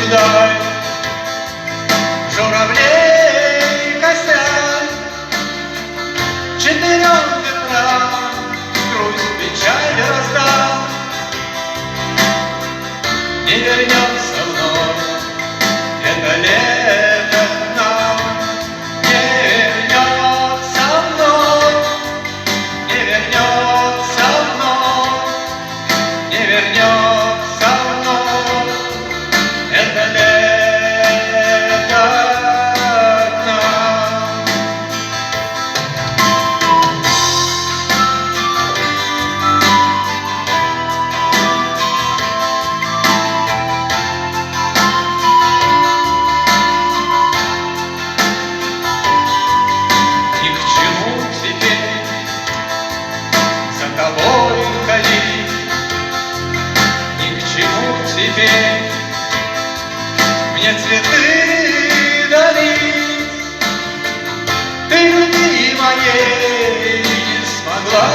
вдаль журавлей косят, четырем ветрам грусть, печаль раздал. Не вернется вновь это лето к нам, не вернется вновь, не вернется вновь, не вернется вновь это лето к нам. Ни к чему теперь за тобой ходить, ни к чему теперь мне цветы дарить. Ты любви моей не смогла